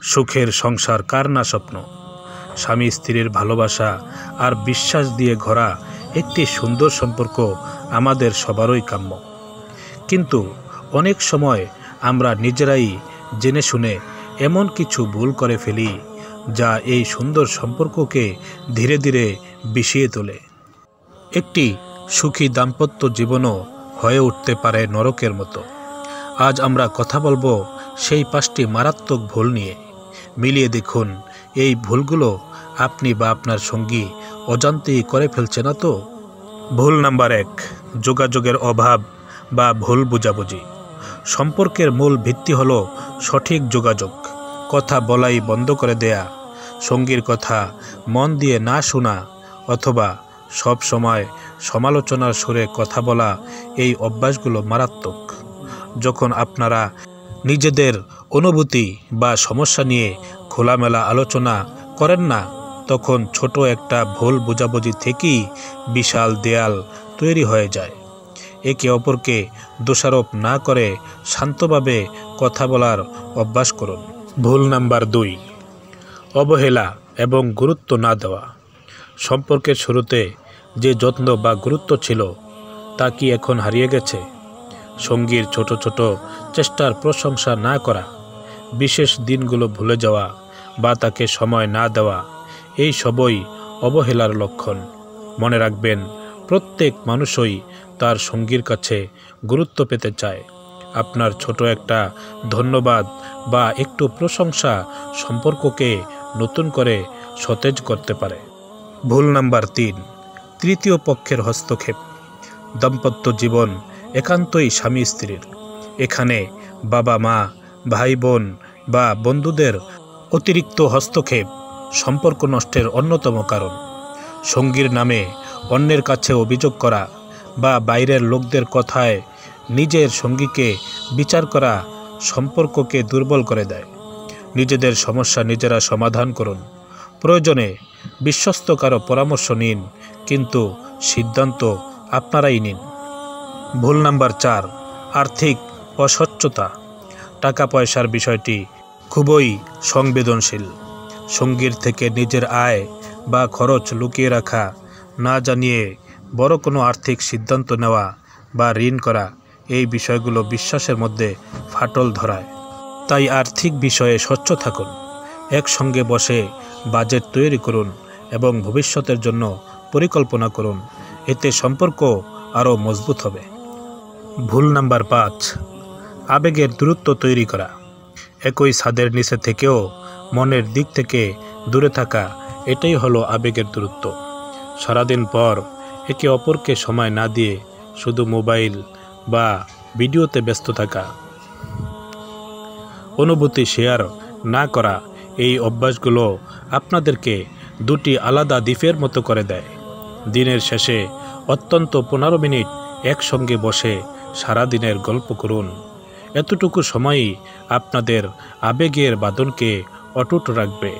সুখের সংসার কার না স্বপ্ন? স্বামী স্ত্রীর ভালোবাসা আর বিশ্বাস দিয়ে ভরা একটি সুন্দর সম্পর্ক আমাদের সবারই কাম্য। কিন্তু অনেক সময় আমরা নিজেরাই জেনে শুনে এমন কিছু ভুল করে ফেলি যা এই সুন্দর সম্পর্ককে ধীরে ধীরে বিষিয়ে তোলে। একটি সুখী দাম্পত্য জীবনও হয়ে উঠতে পারে নরকের মতো। আজ আমরা কথা বলবো সেই 5টি মারাত্মক ভুল নিয়ে। মিলিয়ে দেখুন এই ভুলগুলো আপনি বা আপনার সঙ্গী অজান্তেই করে ফেলছে না তো। ভুল নাম্বার 1, যোগাযোগের অভাব বা ভুল বোঝাবুঝি। সম্পর্কের মূল ভিত্তি হলো সঠিক যোগাযোগ। কথা বলাই বন্ধ করে দেয়া, সঙ্গীর কথা মন দিয়ে না শোনা অথবা সব সময় সমালোচনার সুরে কথা বলা, এই অভ্যাসগুলো মারাত্মক। যখন আপনারা নিজেদের অনুভূতি বা সমস্যা নিয়ে খোলামেলা আলোচনা করেন না, তখন ছোট একটা ভুল বোঝাবুঝি থেকেই বিশাল দেয়াল তৈরি হয়ে যায়। একে অপরকে দোষারোপ না করে শান্তভাবে কথা বলার অভ্যাস করুন। ভুল নাম্বার 2, অবহেলা এবং গুরুত্ব না দেওয়া। সম্পর্কের শুরুতে যে যত্ন বা গুরুত্ব ছিল তা কি এখন হারিয়ে গেছে? সঙ্গীর ছোট ছোট চেষ্টার প্রশংসা না করা, বিশেষ দিনগুলো ভুলে যাওয়া বা তাকে সময় না দেওয়া, এই সবই অবহেলার লক্ষণ। মনে রাখবেন, প্রত্যেক মানুষই তার সঙ্গীর কাছে গুরুত্ব পেতে চায়। আপনার ছোট একটা ধন্যবাদ বা একটু প্রশংসা সম্পর্ককে নতুন করে সতেজ করতে পারে। ভুল নাম্বার 3, তৃতীয় পক্ষের হস্তক্ষেপ। দাম্পত্য জীবন একান্তই স্বামী স্ত্রীর। এখানে বাবা মা, ভাই বোন বা বন্ধুদের অতিরিক্ত হস্তক্ষেপ সম্পর্ক নষ্টের অন্যতম কারণ। সঙ্গীর নামে অন্যের কাছে অভিযোগ করা বা বাইরের লোকদের কথায় নিজের সঙ্গীকে বিচার করা সম্পর্ককে দুর্বল করে দেয়। নিজেদের সমস্যা নিজেরা সমাধান করুন। প্রয়োজনে বিশ্বস্ত কারো পরামর্শ নিন, কিন্তু সিদ্ধান্ত আপনারাই নিন। ভুল নাম্বার 4, আর্থিক অস্বচ্ছতা। টাকা পয়সার বিষয়টি খুবই সংবেদনশীল। সঙ্গীর থেকে নিজের আয় বা খরচ লুকিয়ে রাখা, না জানিয়ে বড় কোনো আর্থিক সিদ্ধান্ত নেওয়া বা ঋণ করা, এই বিষয়গুলো বিশ্বাসের মধ্যে ফাটল ধরায়। তাই আর্থিক বিষয়ে স্বচ্ছ থাকুন। একসঙ্গে বসে বাজেট তৈরি করুন এবং ভবিষ্যতের জন্য পরিকল্পনা করুন। এতে সম্পর্ক আরও মজবুত হবে। ভুল নাম্বার 5, আবেগের দূরত্ব তৈরি করা। একই ছাদের নিচে থেকেও মনের দিক থেকে দূরে থাকা, এটাই হলো আবেগের দূরত্ব। সারাদিন পর একে অপরকে সময় না দিয়ে শুধু মোবাইল বা ভিডিওতে ব্যস্ত থাকা, অনুভূতি শেয়ার না করা, এই অভ্যাসগুলো আপনাদেরকে 2টি আলাদা দ্বীপের মতো করে দেয়। দিনের শেষে অত্যন্ত 15 মিনিট একসঙ্গে বসে সারাদিনের গল্প করুন। এতটুকু সময়ই আপনাদের আবেগের বাঁধনকে অটুট রাখবে।